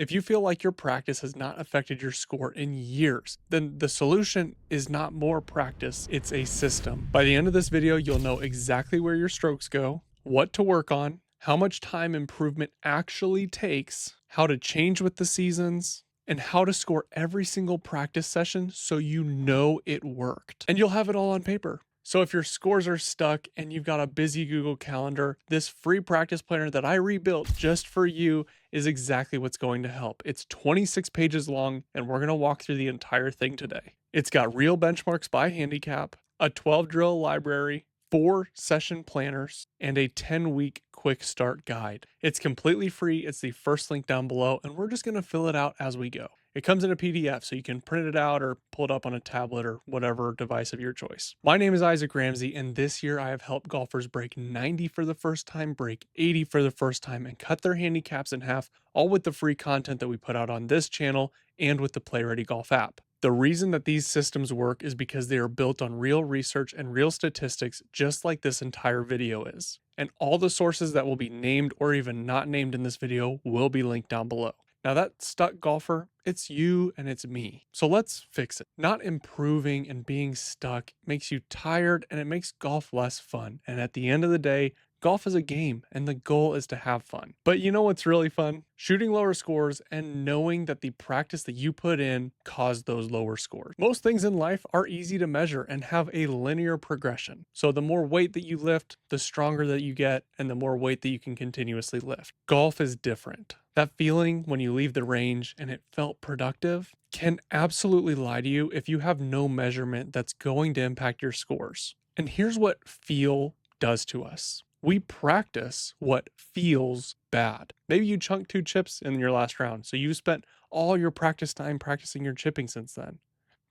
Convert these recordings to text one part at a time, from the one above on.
If you feel like your practice has not affected your score in years, then the solution is not more practice, it's a system. By the end of this video, you'll know exactly where your strokes go, what to work on, how much time improvement actually takes, how to change with the seasons, and how to score every single practice session so you know it worked. And you'll have it all on paper. So if your scores are stuck and you've got a busy Google Calendar, this free practice planner that I rebuilt just for you is exactly what's going to help. It's 26 pages long, and we're going to walk through the entire thing today. It's got real benchmarks by Handicap, a 12 drill library, 4 session planners, and a 10-week quick start guide. It's completely free. It's the first link down below, and we're just going to fill it out as we go. It comes in a PDF, so you can print it out or pull it up on a tablet or whatever device of your choice. My name is Isaac Ramsey, and this year I have helped golfers break 90 for the first time, break 80 for the first time, and cut their handicaps in half, all with the free content that we put out on this channel and with the Play Ready Golf app. The reason that these systems work is because they are built on real research and real statistics, just like this entire video is. And all the sources that will be named or even not named in this video will be linked down below. Now that stuck golfer, it's you and it's me. So let's fix it. Not improving and being stuck makes you tired and it makes golf less fun. And at the end of the day, golf is a game and the goal is to have fun. But you know what's really fun? Shooting lower scores and knowing that the practice that you put in caused those lower scores. Most things in life are easy to measure and have a linear progression. So the more weight that you lift, the stronger that you get, and the more weight that you can continuously lift. Golf is different. That feeling when you leave the range and it felt productive can absolutely lie to you if you have no measurement that's going to impact your scores. And here's what feel does to us. We practice what feels bad. Maybe you chunked 2 chips in your last round, so you spent all your practice time practicing your chipping since then.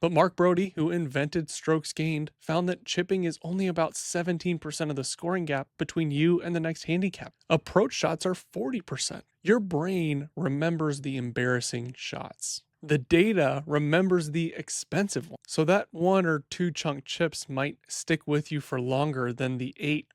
But Mark Brody, who invented strokes gained, found that chipping is only about 17% of the scoring gap between you and the next handicap. Approach shots are 40%. Your brain remembers the embarrassing shots. The data remembers the expensive ones. So that 1 or 2 chunk chips might stick with you for longer than the 8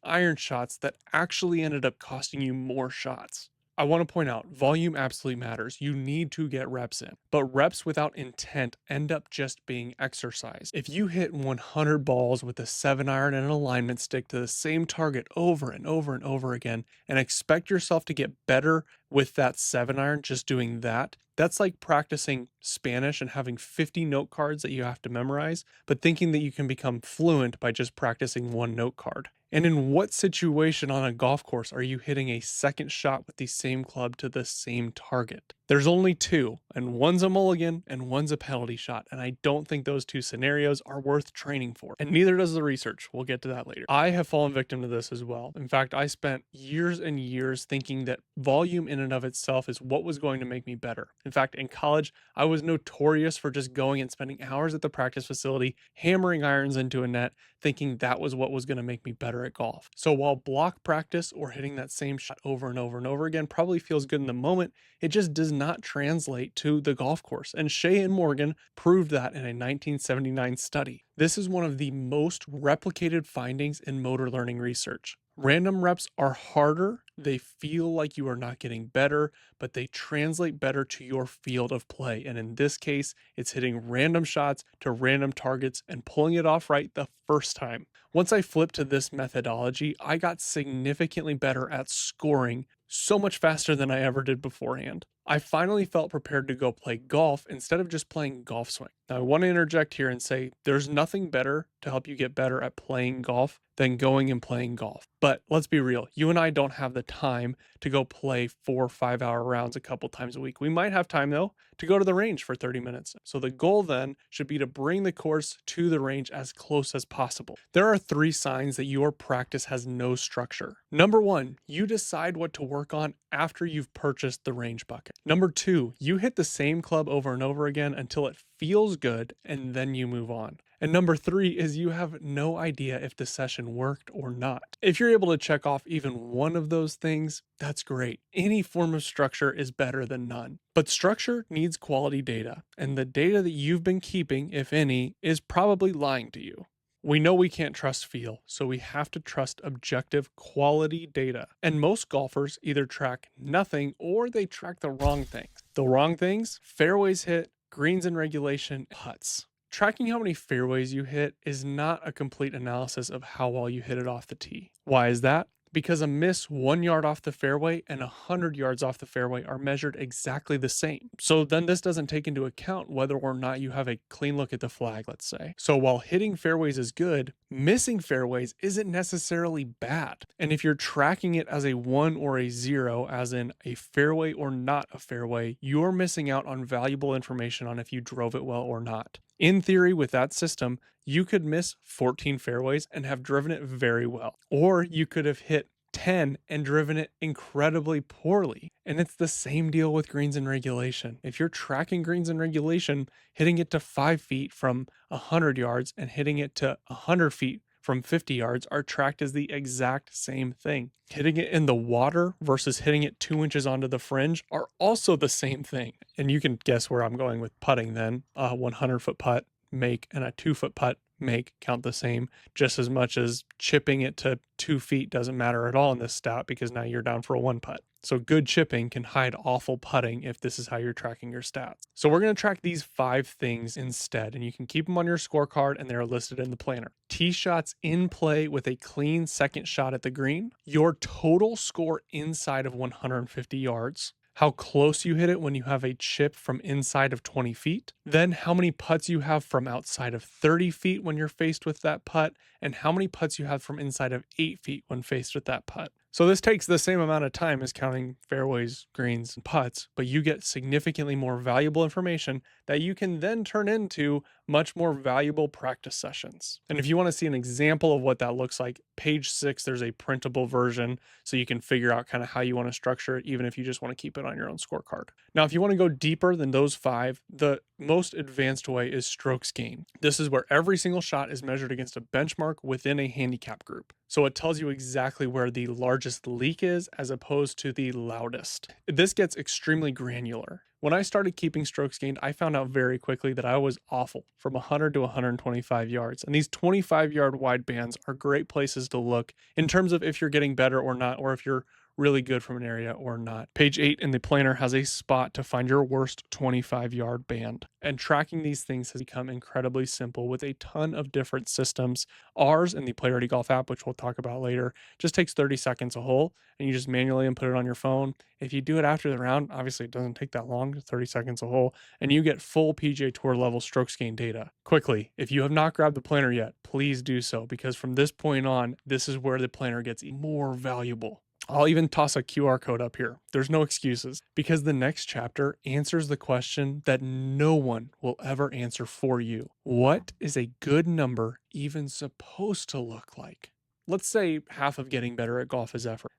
iron shots that actually ended up costing you more shots. I want to point out, volume absolutely matters. You need to get reps in. But reps without intent end up just being exercise. If you hit 100 balls with a 7-iron and an alignment stick to the same target over and over and over again, and expect yourself to get better with that 7-iron just doing that, that's like practicing Spanish and having 50 note cards that you have to memorize, but thinking that you can become fluent by just practicing 1 note card. And in what situation on a golf course are you hitting a second shot with the same club to the same target? There's only 2, and one's a mulligan and one's a penalty shot, and I don't think those 2 scenarios are worth training for. And neither does the research. We'll get to that later. I have fallen victim to this as well. In fact, I spent years and years thinking that volume in and of itself is what was going to make me better. In fact, in college, I was notorious for just going and spending hours at the practice facility, hammering irons into a net, thinking that was what was going to make me better at golf. So while block practice or hitting that same shot over and over and over again probably feels good in the moment, it just does not translate to the golf course. And Shea and Morgan proved that in a 1979 study. This is one of the most replicated findings in motor learning research. Random reps are harder, they feel like you are not getting better, but they translate better to your field of play. And in this case, it's hitting random shots to random targets and pulling it off right the first time. Once I flipped to this methodology, I got significantly better at scoring so much faster than I ever did beforehand. I finally felt prepared to go play golf instead of just playing golf swing. Now, I want to interject here and say there's nothing better to help you get better at playing golf than going and playing golf. But let's be real, you and I don't have the time to go play 4 or 5 hour rounds a couple times a week. We might have time though to go to the range for 30 minutes. So the goal then should be to bring the course to the range as close as possible. There are 3 signs that your practice has no structure. Number 1, you decide what to work on after you've purchased the range bucket. Number 2, you hit the same club over and over again until it feels good and then you move on. And number 3 is you have no idea if the session worked or not. If you're able to check off even one of those things, that's great. Any form of structure is better than none. But structure needs quality data, and the data that you've been keeping, if any, is probably lying to you. We know we can't trust feel, so we have to trust objective quality data. And most golfers either track nothing or they track the wrong things. The wrong things: fairways hit, greens in regulation, putts. Tracking how many fairways you hit is not a complete analysis of how well you hit it off the tee. Why is that? Because a miss 1 yard off the fairway and 100 yards off the fairway are measured exactly the same. So then this doesn't take into account whether or not you have a clean look at the flag, let's say. So while hitting fairways is good, missing fairways isn't necessarily bad. And if you're tracking it as a 1 or a 0, as in a fairway or not a fairway, you're missing out on valuable information on if you drove it well or not. In theory, with that system, you could miss 14 fairways and have driven it very well. Or you could have hit 10 and driven it incredibly poorly. And it's the same deal with greens in regulation. If you're tracking greens in regulation, hitting it to 5 feet from 100 yards and hitting it to 100 feet from 50 yards are tracked as the exact same thing. Hitting it in the water versus hitting it 2 inches onto the fringe are also the same thing. And you can guess where I'm going with putting then. A 100-foot putt make and a 2-foot putt make count the same, just as much as chipping it to 2 feet doesn't matter at all in this stat, because now you're down for a 1 putt. So good chipping can hide awful putting if this is how you're tracking your stats. So we're going to track these 5 things instead, and you can keep them on your scorecard and they're listed in the planner. Tee shots in play with a clean second shot at the green, your total score inside of 150 yards, how close you hit it when you have a chip from inside of 20 feet, then how many putts you have from outside of 30 feet when you're faced with that putt, and how many putts you have from inside of 8 feet when faced with that putt. So this takes the same amount of time as counting fairways, greens, and putts, but you get significantly more valuable information that you can then turn into much more valuable practice sessions. And if you want to see an example of what that looks like, page 6, there's a printable version so you can figure out kind of how you want to structure it, even if you just want to keep it on your own scorecard. Now, if you want to go deeper than those 5, the most advanced way is strokes gained. This is where every single shot is measured against a benchmark within a handicap group. So it tells you exactly where the largest leak is as opposed to the loudest. This gets extremely granular. When I started keeping strokes gained, I found out very quickly that I was awful from 100 to 125 yards. And these 25-yard wide bands are great places to look in terms of if you're getting better or not, or if you're really good from an area or not. Page 8 in the planner has a spot to find your worst 25-yard band. And tracking these things has become incredibly simple with a ton of different systems. Ours in the Play Ready Golf app, which we'll talk about later, just takes 30 seconds a hole, and you just manually input it on your phone. If you do it after the round, obviously it doesn't take that long, 30 seconds a hole, and you get full PGA Tour level strokes gain data. Quickly, if you have not grabbed the planner yet, please do so, because from this point on, this is where the planner gets more valuable. I'll even toss a QR code up here. There's no excuses, because the next chapter answers the question that no one will ever answer for you. What is a good number even supposed to look like? Let's say half of getting better at golf is effort.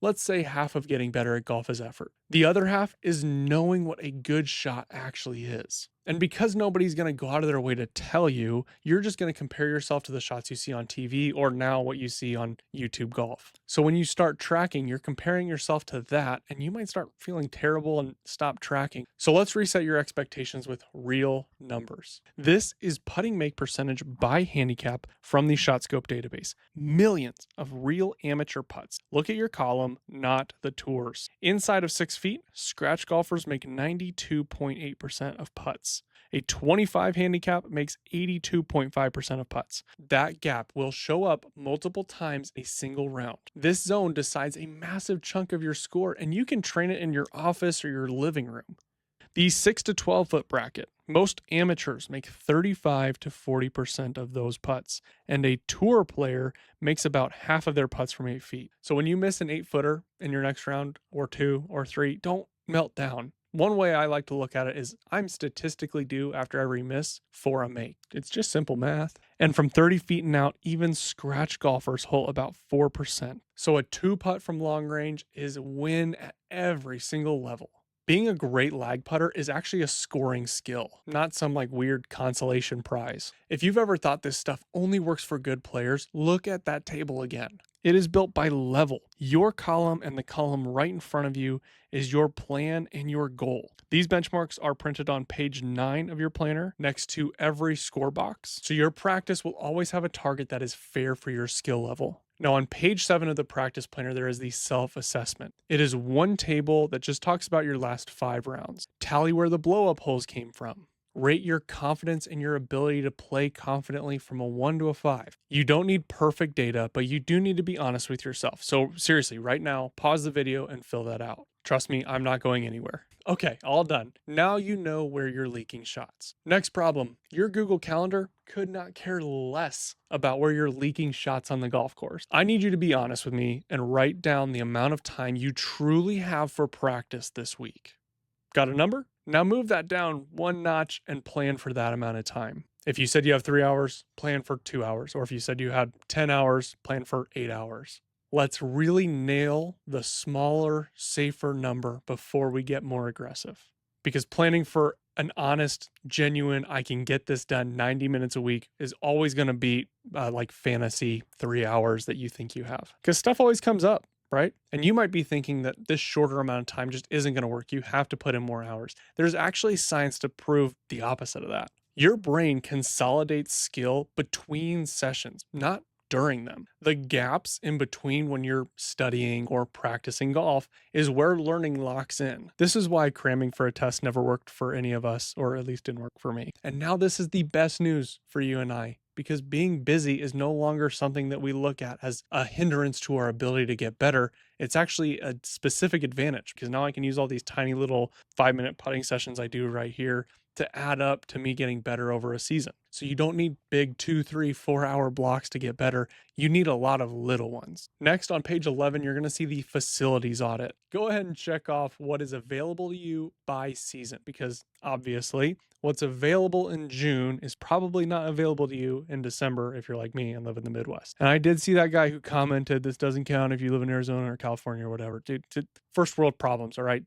Let's say half of getting better at golf is effort. The other half is knowing what a good shot actually is. And because nobody's going to go out of their way to tell you, you're just going to compare yourself to the shots you see on TV or now what you see on YouTube Golf. So when you start tracking, you're comparing yourself to that, and you might start feeling terrible and stop tracking. So let's reset your expectations with real numbers. This is putting make percentage by handicap from the ShotScope database. Millions of real amateur putts. Look at your column, not the tours. Inside of 6 feet, scratch golfers make 92.8% of putts. A 25 handicap makes 82.5% of putts. That gap will show up multiple times a single round. This zone decides a massive chunk of your score, and you can train it in your office or your living room. The 6 to 12 foot bracket. Most amateurs make 35 to 40% of those putts, and a tour player makes about half of their putts from 8 feet. So when you miss an 8-footer in your next round, or 2 or 3, don't melt down. One way I like to look at it is I'm statistically due after every miss for a make. It's just simple math. And from 30 feet and out, even scratch golfers hole about 4%. So a 2 putt from long range is a win at every single level. Being a great lag putter is actually a scoring skill, not some like weird consolation prize. If you've ever thought this stuff only works for good players, look at that table again. It is built by level. Your column and the column right in front of you is your plan and your goal. These benchmarks are printed on page 9 of your planner next to every score box. So your practice will always have a target that is fair for your skill level. Now, on page 7 of the practice planner, there is the self-assessment. It is one table that just talks about your last 5 rounds. Tally where the blow-up holes came from. Rate your confidence and your ability to play confidently from a 1 to a 5. You don't need perfect data, but you do need to be honest with yourself. So seriously, right now, pause the video and fill that out. Trust me, I'm not going anywhere. Okay, all done. Now you know where you're leaking shots. Next problem, your Google Calendar could not care less about where you're leaking shots on the golf course. I need you to be honest with me and write down the amount of time you truly have for practice this week. Got a number? Now move that down one notch and plan for that amount of time. If you said you have 3 hours, plan for 2 hours. Or if you said you had 10 hours, plan for 8 hours. Let's really nail the smaller, safer number before we get more aggressive. Because planning for an honest, genuine, I can get this done 90 minutes a week is always going to beat like fantasy 3 hours that you think you have. Because stuff always comes up, right? And you might be thinking that this shorter amount of time just isn't going to work. You have to put in more hours. There's actually science to prove the opposite of that. Your brain consolidates skill between sessions, not during them. The gaps in between when you're studying or practicing golf is where learning locks in. This is why cramming for a test never worked for any of us, or at least didn't work for me. And now this is the best news for you and I, because being busy is no longer something that we look at as a hindrance to our ability to get better. It's actually a specific advantage, because now I can use all these tiny little 5-minute putting sessions I do right here to add up to me getting better over a season. So you don't need big 2, 3, 4 hour blocks to get better. You need a lot of little ones. Next, on page 11, you're going to see the facilities audit. Go ahead and check off what is available to you by season, because obviously what's available in June is probably not available to you in December if you're like me and live in the Midwest. And I did see that guy who commented, this doesn't count if you live in Arizona or California or whatever. Dude, first world problems, all right?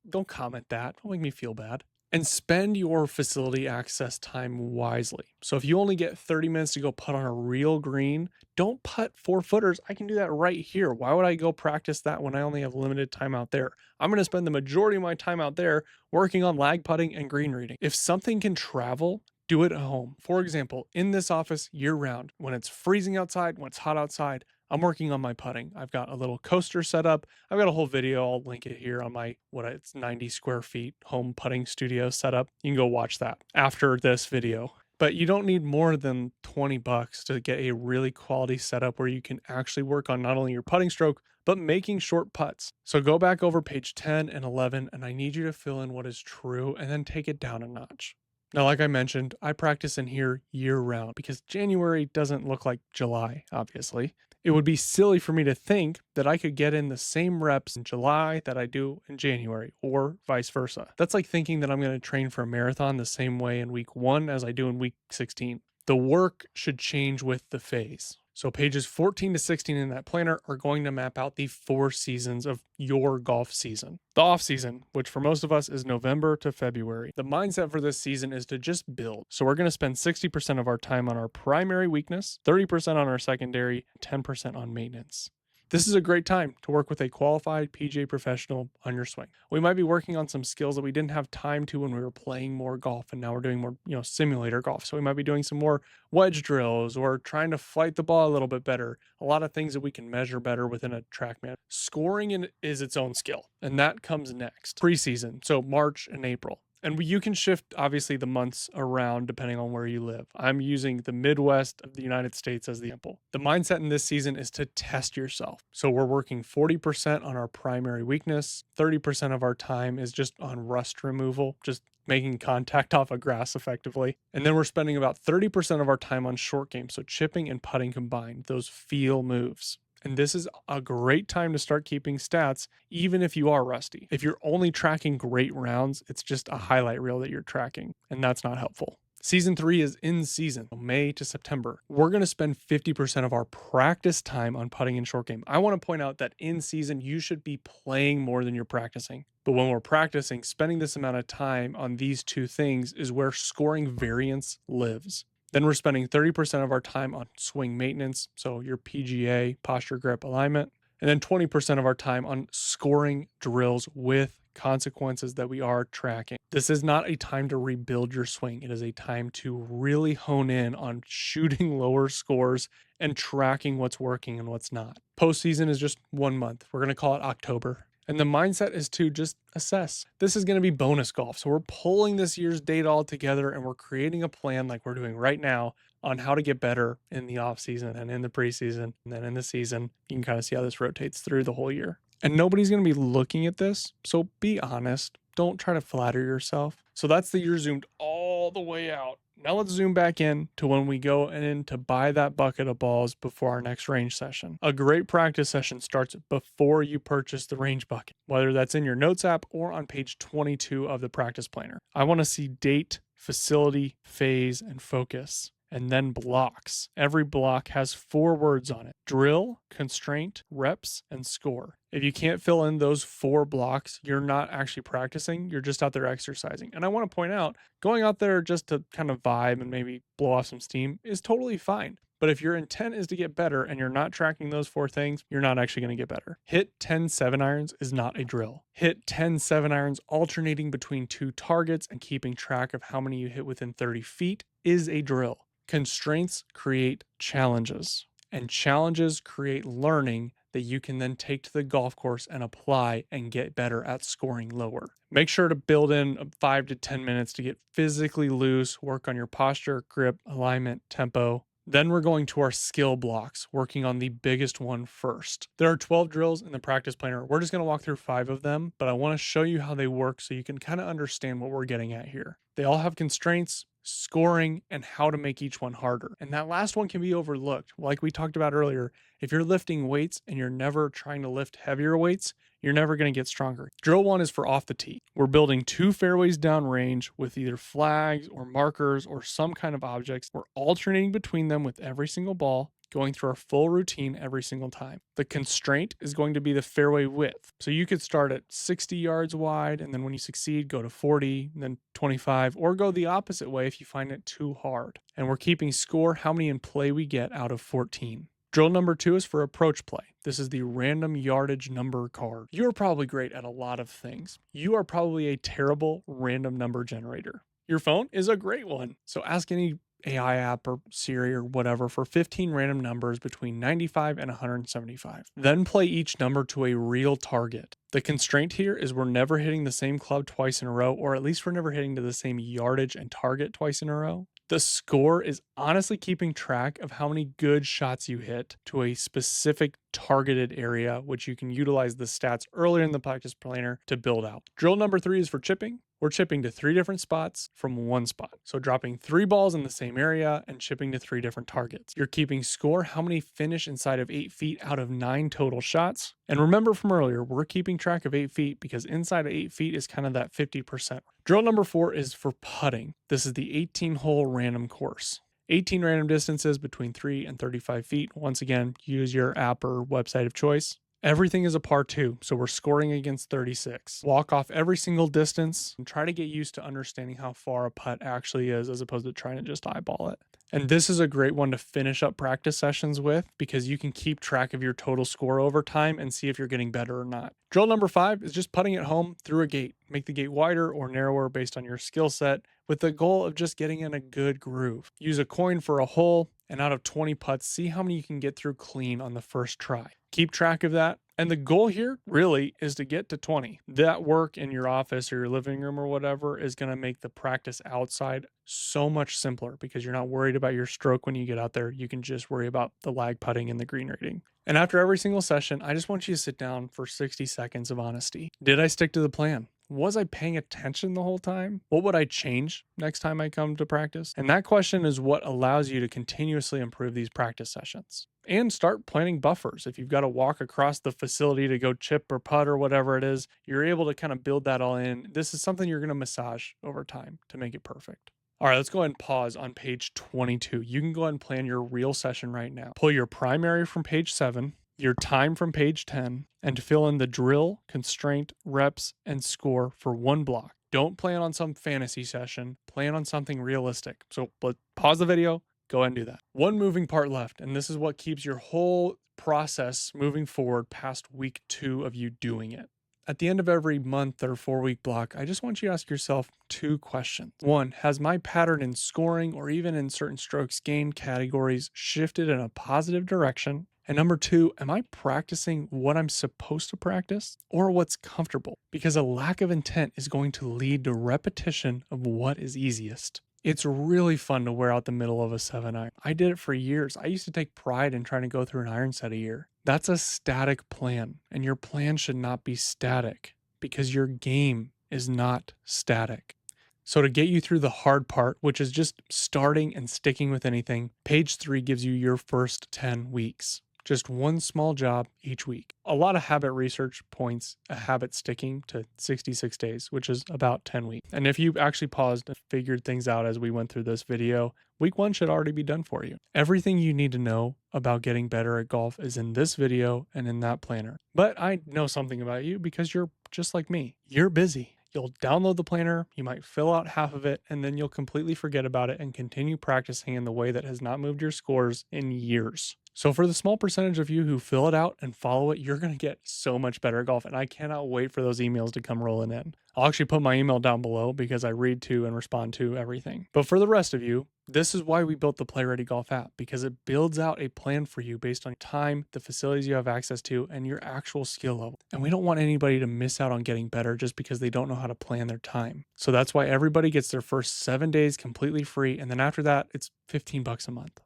Don't comment that. Don't make me feel bad. And spend your facility access time wisely. So if you only get 30 minutes to go putt on a real green, don't putt 4-footers. I can do that right here. Why would I go practice that when I only have limited time out there? I'm going to spend the majority of my time out there working on lag putting and green reading. If something can travel, do it at home. For example, in this office year round, when it's freezing outside, when it's hot outside, I'm working on my putting. I've got a little coaster set up. I've got a whole video. I'll link it here on my, it's 90 square feet home putting studio setup. You can go watch that after this video. But you don't need more than $20 to get a really quality setup where you can actually work on not only your putting stroke, but making short putts. So go back over page 10 and 11, and I need you to fill in what is true and then take it down a notch. Now, like I mentioned, I practice in here year round because January doesn't look like July, obviously. It would be silly for me to think that I could get in the same reps in July that I do in January, or vice versa. That's like thinking that I'm going to train for a marathon the same way in week 1 as I do in week 16. The work should change with the phase. So pages 14 to 16 in that planner are going to map out the 4 seasons of your golf season. The off season, which for most of us is November to February. The mindset for this season is to just build. So we're going to spend 60% of our time on our primary weakness, 30% on our secondary, 10% on maintenance. This is a great time to work with a qualified PGA professional on your swing. We might be working on some skills that we didn't have time to when we were playing more golf, and now we're doing more, simulator golf. So we might be doing some more wedge drills or trying to flight the ball a little bit better. A lot of things that we can measure better within a TrackMan. Scoring is its own skill, and that comes next. Preseason, so March and April. And you can shift, obviously, the months around depending on where you live. I'm using the Midwest of the United States as the example. The mindset in this season is to test yourself. So we're working 40% on our primary weakness. 30% of our time is just on rust removal, just making contact off of grass effectively. And then we're spending about 30% of our time on short game, so chipping and putting combined, those feel moves. And this is a great time to start keeping stats, even if you are rusty. If you're only tracking great rounds, it's just a highlight reel that you're tracking, and that's not helpful. Season 3 is in season, May to September. We're going to spend 50% of our practice time on putting in short game. I want to point out that in season, you should be playing more than you're practicing. But when we're practicing, spending this amount of time on these two things is where scoring variance lives. Then we're spending 30% of our time on swing maintenance, so your PGA, posture, grip, alignment, and then 20% of our time on scoring drills with consequences that we are tracking. This is not a time to rebuild your swing. It is a time to really hone in on shooting lower scores and tracking what's working and what's not. Postseason is just 1 month. We're going to call it October. And the mindset is to just assess. This is going to be bonus golf. So we're pulling this year's data all together and we're creating a plan like we're doing right now on how to get better in the off season and in the preseason and then in the season. You can kind of see how this rotates through the whole year. And nobody's going to be looking at this. So be honest. Don't try to flatter yourself. So that's the year zoomed all the way out. Now let's zoom back in to when we go in to buy that bucket of balls before our next range session. A great practice session starts before you purchase the range bucket, whether that's in your notes app or on page 22 of the practice planner. I want to see date, facility, phase, and focus. And then blocks. Every block has 4 words on it: drill, constraint, reps, and score. If you can't fill in those 4 blocks, you're not actually practicing, you're just out there exercising. And I want to point out, going out there just to kind of vibe and maybe blow off some steam is totally fine. But if your intent is to get better and you're not tracking those 4 things, you're not actually going to get better. Hit 10 7-irons is not a drill. Hit 10 7-irons alternating between 2 targets and keeping track of how many you hit within 30 feet is a drill. Constraints create challenges, and challenges create learning that you can then take to the golf course and apply and get better at scoring lower. Make sure to build in 5 to 10 minutes to get physically loose, work on your posture, grip, alignment, tempo. Then we're going to our skill blocks, working on the biggest one first. There are 12 drills in the practice planner. We're just going to walk through 5 of them, but I want to show you how they work so you can kind of understand what we're getting at here. They all have constraints, scoring, and how to make each one harder. And that last one can be overlooked. Like we talked about earlier, if you're lifting weights and you're never trying to lift heavier weights, you're never going to get stronger. Drill 1 is for off the tee. We're building 2 fairways downrange with either flags or markers or some kind of objects. We're alternating between them with every single ball, going through our full routine every single time. The constraint is going to be the fairway width. So you could start at 60 yards wide, and then when you succeed, go to 40, and then 25, or go the opposite way if you find it too hard. And we're keeping score how many in play we get out of 14. Drill number 2 is for approach play. This is the random yardage number card. You're probably great at a lot of things. You are probably a terrible random number generator. Your phone is a great one. So ask any AI app or Siri or whatever for 15 random numbers between 95 and 175. Then play each number to a real target. The constraint here is we're never hitting the same club twice in a row, or at least we're never hitting to the same yardage and target twice in a row. The score is honestly keeping track of how many good shots you hit to a specific targeted area, which you can utilize the stats earlier in the practice planner to build out. Drill number 3 is for chipping. We're chipping to 3 different spots from 1 spot. So dropping 3 balls in the same area and chipping to 3 different targets. You're keeping score how many finish inside of 8 feet out of 9 total shots. And remember from earlier, we're keeping track of 8 feet because inside of 8 feet is kind of that 50%. Drill number 4 is for putting. This is the 18-hole random course. 18 random distances between 3 and 35 feet. Once again, use your app or website of choice. Everything is a par 2, so we're scoring against 36. Walk off every single distance and try to get used to understanding how far a putt actually is as opposed to trying to just eyeball it. And this is a great one to finish up practice sessions with because you can keep track of your total score over time and see if you're getting better or not. Drill number 5 is just putting it home through a gate. Make the gate wider or narrower based on your skill set with the goal of just getting in a good groove. Use a coin for a hole, and out of 20 putts, see how many you can get through clean on the first try. Keep track of that. And the goal here really is to get to 20. That work in your office or your living room or whatever is going to make the practice outside so much simpler because you're not worried about your stroke when you get out there. You can just worry about the lag putting and the green rating. And after every single session, I just want you to sit down for 60 seconds of honesty. Did I stick to the plan? Was I paying attention the whole time? What would I change next time I come to practice? And that question is what allows you to continuously improve these practice sessions. And start planning buffers. If you've got to walk across the facility to go chip or putt or whatever it is, you're able to kind of build that all in. This is something you're going to massage over time to make it perfect. All right, let's go ahead and pause on page 22. You can go ahead and plan your real session right now. Pull your primary from page 7, your time from page 10, and fill in the drill, constraint, reps, and score for one block. Don't plan on some fantasy session, plan on something realistic. So pause the video, go ahead and do that. One moving part left, and this is what keeps your whole process moving forward past week 2 of you doing it. At the end of every month or 4-week block, I just want you to ask yourself 2 questions. 1, has my pattern in scoring or even in certain strokes gained categories shifted in a positive direction? And number 2, am I practicing what I'm supposed to practice or what's comfortable? Because a lack of intent is going to lead to repetition of what is easiest. It's really fun to wear out the middle of a 7-iron. I did it for years. I used to take pride in trying to go through an iron set a year. That's a static plan, and your plan should not be static because your game is not static. So to get you through the hard part, which is just starting and sticking with anything, page 3 gives you your first 10 weeks. Just one small job each week. A lot of habit research points a habit sticking to 66 days, which is about 10 weeks. And if you actually paused and figured things out as we went through this video, week 1 should already be done for you. Everything you need to know about getting better at golf is in this video and in that planner. But I know something about you because you're just like me. You're busy. You'll download the planner, you might fill out half of it, and then you'll completely forget about it and continue practicing in the way that has not moved your scores in years. So for the small percentage of you who fill it out and follow it, you're going to get so much better at golf, and I cannot wait for those emails to come rolling in. I'll actually put my email down below because I read to and respond to everything. But for the rest of you, this is why we built the Play Ready Golf app, because it builds out a plan for you based on time, the facilities you have access to, and your actual skill level. And we don't want anybody to miss out on getting better just because they don't know how to plan their time. So that's why everybody gets their first 7 days completely free, and then after that, it's $15 a month.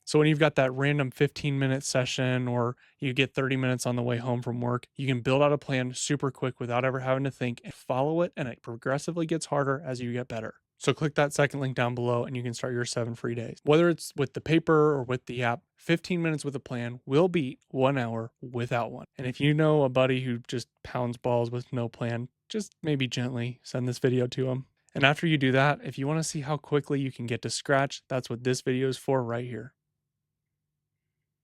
So when you've got that random 15-minute session or you get 30 minutes on the way home from work, you can build out a plan super quick without ever having to think and follow it, and it progressively gets harder as you get better. So click that second link down below and you can start your 7 free days. Whether it's with the paper or with the app, 15 minutes with a plan will beat 1 hour without one. And if you know a buddy who just pounds balls with no plan, just maybe gently send this video to them. And after you do that, if you want to see how quickly you can get to scratch, that's what this video is for right here.